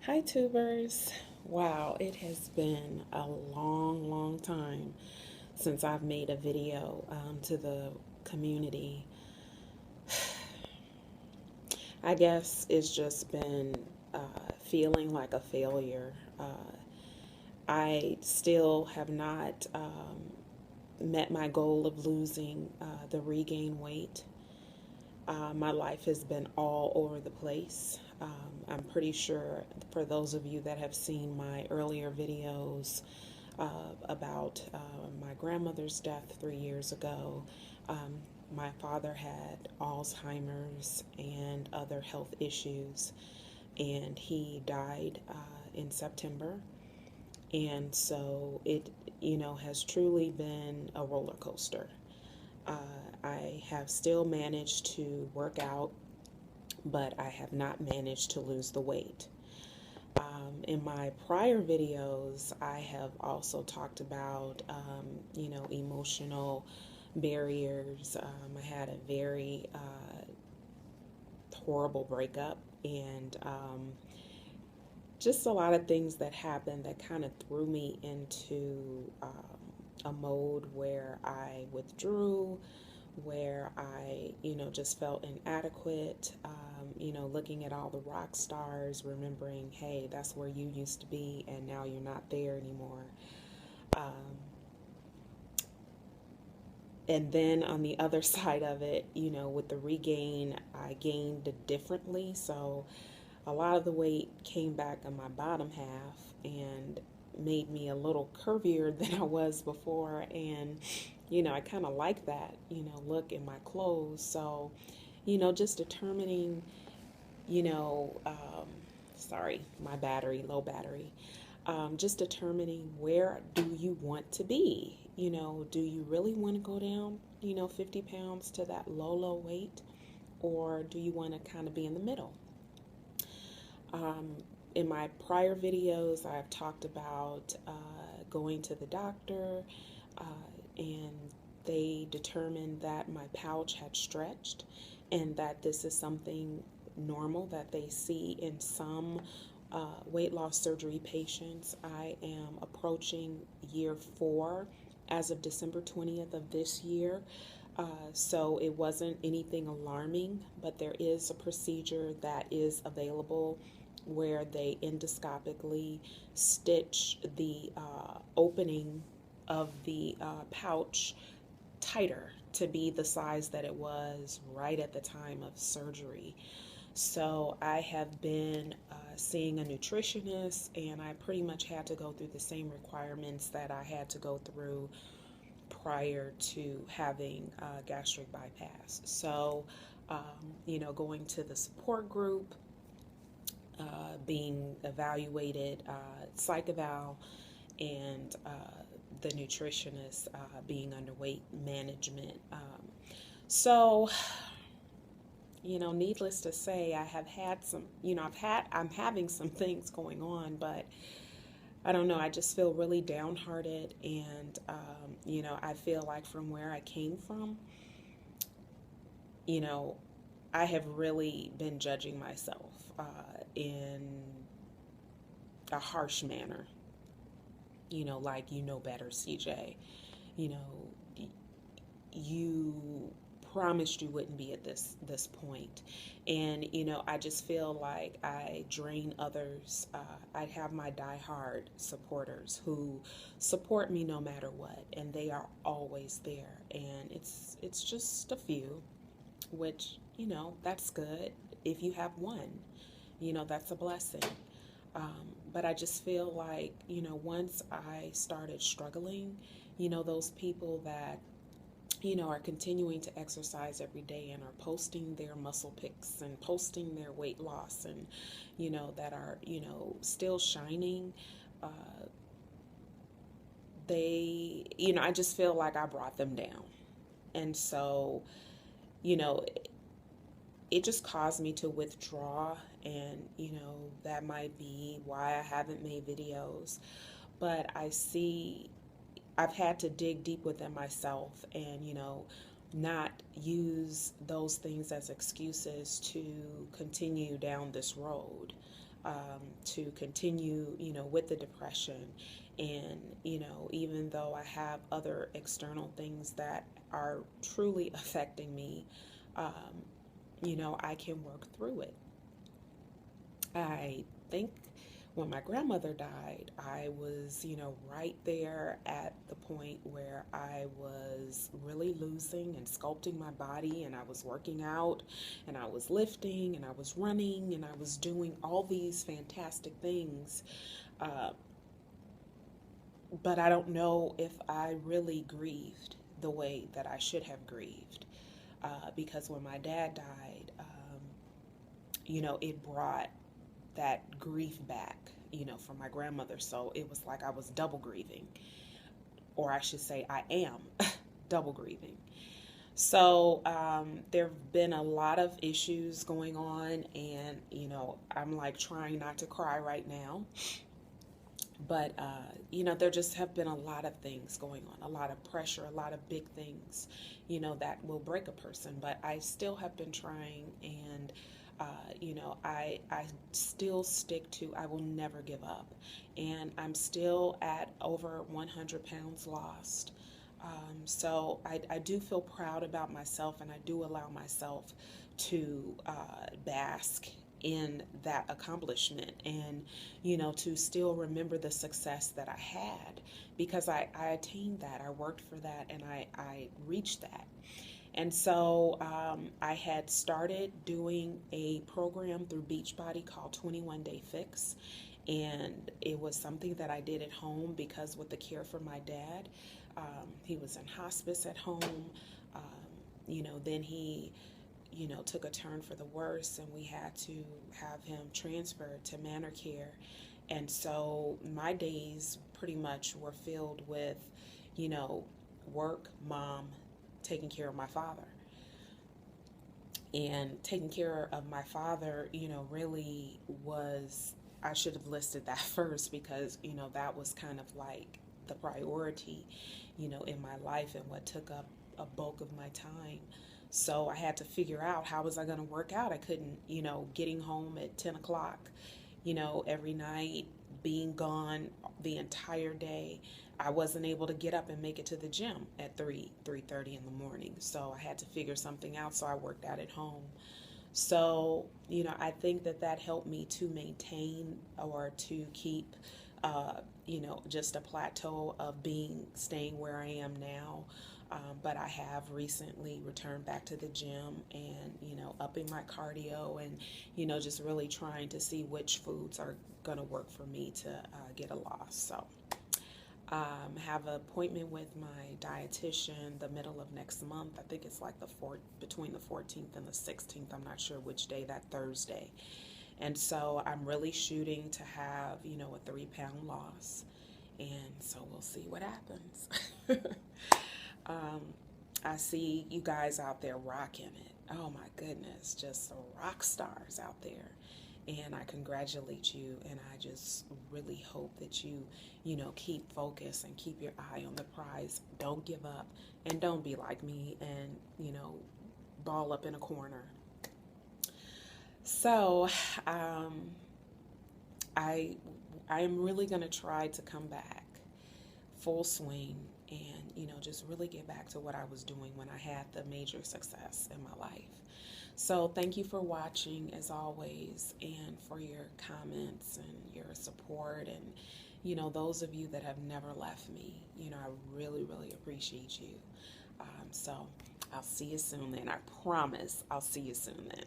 Hi, tubers. Wow, it has been a long time since I've made a video to the community. I guess it's just been feeling like a failure. I still have not met my goal of losing the regain weight. My life has been all over the place. I'm pretty sure for those of you that have seen my earlier videos about my grandmother's death 3 years ago, my father had Alzheimer's and other health issues, and he died in September. And so it, has truly been a roller coaster. Uh, I have still managed to work out, but I have not managed to lose the weight. In my prior videos, I have also talked about, emotional barriers. I had a very horrible breakup, and just a lot of things that happened that kind of threw me into a mode where I withdrew, where I, just felt inadequate, looking at all the rock stars, remembering, hey, that's where you used to be, and now you're not there anymore. Um, and then on the other side of it, with the regain, I gained differently. So a lot of the weight came back on my bottom half and made me a little curvier than I was before. And, I kind of like that, look in my clothes. So, just determining, you know, um, sorry, my battery, low battery. Just determining where do you want to be? Do you really want to go down, 50 pounds to that low weight? Or do you want to kind of be in the middle? Um, in my prior videos, I've talked about going to the doctor, uh, and they determined that my pouch had stretched, and that this is something normal that they see in some weight loss surgery patients. I am approaching year 4 as of December 20th of this year. So it wasn't anything alarming, but there is a procedure that is available where they endoscopically stitch the opening of the pouch tighter to be the size that it was right at the time of surgery. So I have been seeing a nutritionist, and I pretty much had to go through the same requirements that I had to go through prior to having gastric bypass. So, going to the support group, being evaluated, psych eval, and the nutritionist being under weight management. So, needless to say, I have had some, I'm having some things going on, but I don't know, I just feel really downhearted, and, I feel like from where I came from, you know, I have really been judging myself in a harsh manner, like, better, CJ. You know, you promised you wouldn't be at this point. And I just feel like I drain others. I have my diehard supporters who support me no matter what, and they are always there. And it's just a few, which that's good. If you have one, that's a blessing. But I just feel like, once I started struggling, those people that are continuing to exercise every day and are posting their muscle pics and posting their weight loss, and that are still shining, uh, they I just feel like I brought them down. And so you know it just caused me to withdraw, and that might be why I haven't made videos. But I've had to dig deep within myself, and not use those things as excuses to continue down this road. to continue, with the depression. And, even though I have other external things that are truly affecting me, I can work through it. I think when my grandmother died, I was, right there at the point where I was really losing and sculpting my body, and I was working out, and I was lifting, and I was running, and I was doing all these fantastic things. But I don't know if I really grieved the way that I should have grieved. Because when my dad died, it brought that grief back, from my grandmother. So it was like I was double grieving, or I should say I am double grieving. So there have been a lot of issues going on, and, I'm like trying not to cry right now. But, there just have been a lot of things going on, a lot of pressure, a lot of big things, that will break a person. But I still have been trying, and, I still stick to, I will never give up. And I'm still at over 100 pounds lost. So I do feel proud about myself, and I do allow myself to bask in that accomplishment, and to still remember the success that I had, because I attained that, I worked for that, and I reached that. And so I had started doing a program through Beachbody called 21 Day Fix, and it was something that I did at home, because with the care for my dad, he was in hospice at home. Then he took a turn for the worse, and we had to have him transferred to Manor Care. And so my days pretty much were filled with, work, mom, taking care of my father. And taking care of my father, really was, I should have listed that first, because, that was kind of like the priority, in my life, and what took up a bulk of my time. So I had to figure out, how was I going to work out? I couldn't, getting home at 10 o'clock, every night, being gone the entire day. I wasn't able to get up and make it to the gym at 3:30 in the morning. So I had to figure something out. So I worked out at home. So, I think that helped me to maintain, or to keep, just a plateau of staying where I am now. But I have recently returned back to the gym, and, upping my cardio, and, just really trying to see which foods are going to work for me to get a loss. So have an appointment with my dietitian the middle of next month. I think it's like between the 14th and the 16th. I'm not sure which day, that Thursday. And so I'm really shooting to have, a 3-pound loss. And so we'll see what happens. I see you guys out there rocking it. Oh my goodness, just rock stars out there. And I congratulate you, and I just really hope that you, keep focused and keep your eye on the prize. Don't give up, and don't be like me and, ball up in a corner. So I am really going to try to come back full swing, and, just really get back to what I was doing when I had the major success in my life. So thank you for watching, as always, and for your comments and your support, and, those of you that have never left me. I really, really appreciate you. So I'll see you soon then. I promise I'll see you soon then.